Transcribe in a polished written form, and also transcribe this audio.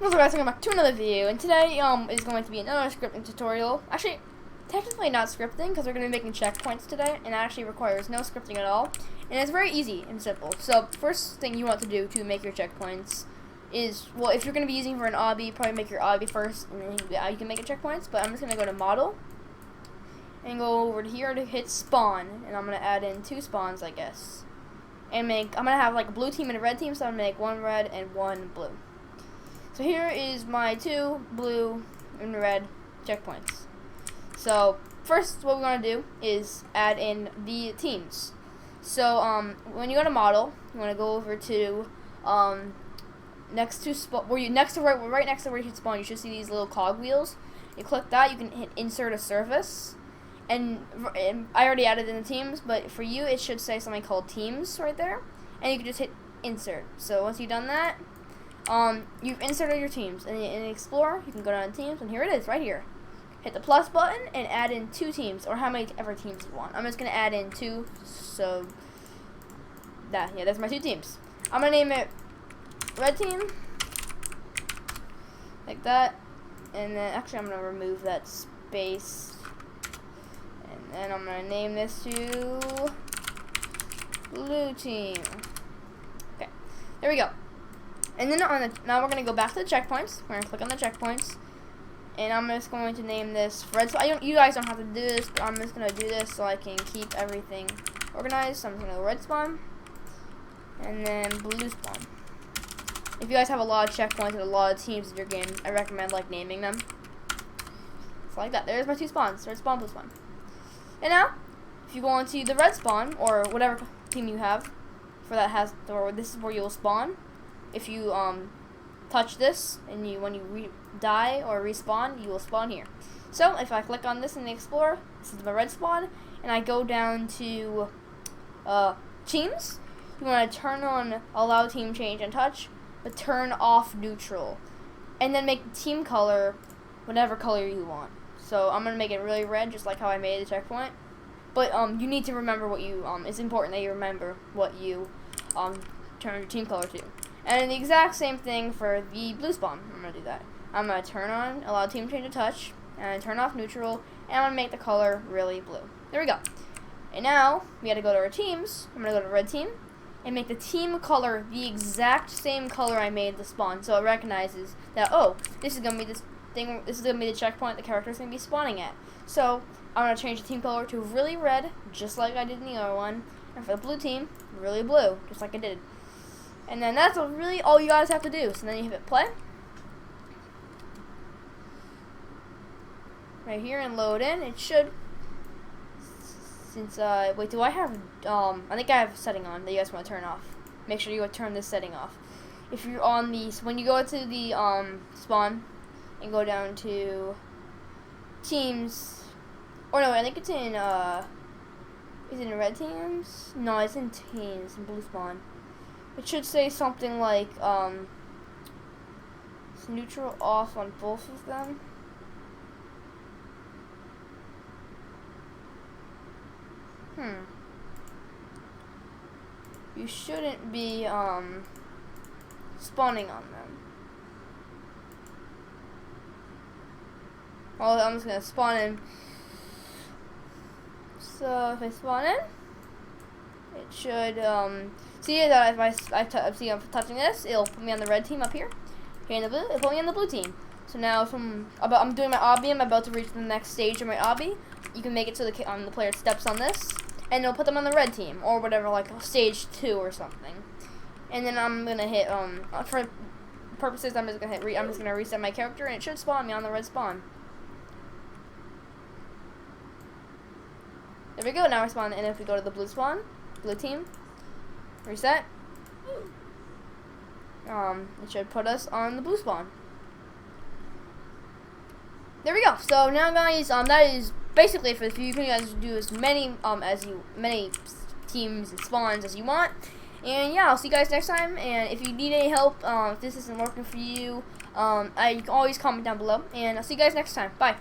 What's up guys, welcome back to another video, and today is going to be another scripting tutorial. Actually, technically not scripting, because we're going to be making checkpoints today, and it actually requires no scripting at all, and it's very easy and simple. So, first thing you want to do to make your checkpoints is, well, if you're going to be using for an obby, probably make your obby first, and then you can make your checkpoints, but I'm just going to go to Model, and go over to here to hit Spawn, and I'm going to add in 2 spawns, I guess, and I'm going to have like a blue team and a red team, so I'm going to make 1 red and 1 blue. So here is my 2 blue and red checkpoints. So first what we're going to do is add in the teams. So when you go to Model, you want to go over to right next to where you hit Spawn, you should see these little cog wheels. You click that, you can hit Insert a Surface, and I already added in the teams, but for you it should say something called Teams right there, and you can just hit Insert. So once you've done that, you've inserted your teams, and in Explorer you can go down to teams, and here it is right here. Hit the plus button and add in 2 teams, or how many ever teams you want. I'm just gonna add in 2, so that's my 2 teams. I'm gonna name it red team, like that, and then actually I'm gonna remove that space, and then I'm gonna name this to blue team. Okay, there we go. And then now we're going to go back to the checkpoints. We're going to click on the checkpoints. And I'm just going to name this red spawn. You guys don't have to do this, but I'm just going to do this so I can keep everything organized. So I'm just going to go red spawn. And then blue spawn. If you guys have a lot of checkpoints and a lot of teams in your game, I recommend naming them. It's like that. There's my 2 spawns. Red spawn, blue spawn. And now, if you go into the red spawn, or whatever team you have, this is where you'll spawn. If you touch this and when you die or respawn, you will spawn here. So if I click on this in the Explorer, this is my red spawn, and I go down to teams, you want to turn on allow team change and touch, but turn off neutral, and then make the team color whatever color you want. So I'm gonna make it really red, just like how I made the checkpoint. But you need to remember what you it's important that you remember what you turn your team color to. And the exact same thing for the blue spawn. I'm going to do that. I'm going to turn on allow team change to touch, and turn off neutral, and I'm going to make the color really blue. There we go. And now, we got to go to our teams. I'm going to go to red team, and make the team color the exact same color I made the spawn, so it recognizes that, oh, this is going to be this is going to be the checkpoint the character is going to be spawning at. So, I'm going to change the team color to really red, just like I did in the other one, and for the blue team, really blue, just like I did. And then that's really all you guys have to do. So then you hit play. Right here and load in. It should. Wait, do I have, I think I have a setting on that you guys want to turn off. Make sure you turn this setting off. If you're on when you go to the, spawn, and go down to teams, or no, I think it's in, is it in red teams? No, it's in teams, in blue spawn. It should say something like, it's neutral off on both of them. You shouldn't be, spawning on them. Well, I'm just gonna spawn in. So, if I spawn in, it should, see that if see I'm touching this, it'll put me on the red team up here. Okay, in the blue, it'll put me on the blue team. So now I'm doing my obby, I'm about to reach the next stage of my obby. You can make it so the player steps on this, and it'll put them on the red team, or whatever, like stage 2 or something. And then I'm gonna hit, for purposes, I'm just gonna reset my character, and it should spawn me on the red spawn. There we go, now we're spawned, and if we go to the blue spawn, blue team, reset, it should put us on the blue spawn. There we go. So now guys, that is basically for you can guys do as many teams and spawns as you want. And yeah, I'll see you guys next time, and if you need any help, if this isn't working for you, you can always comment down below, and I'll see you guys next time. Bye.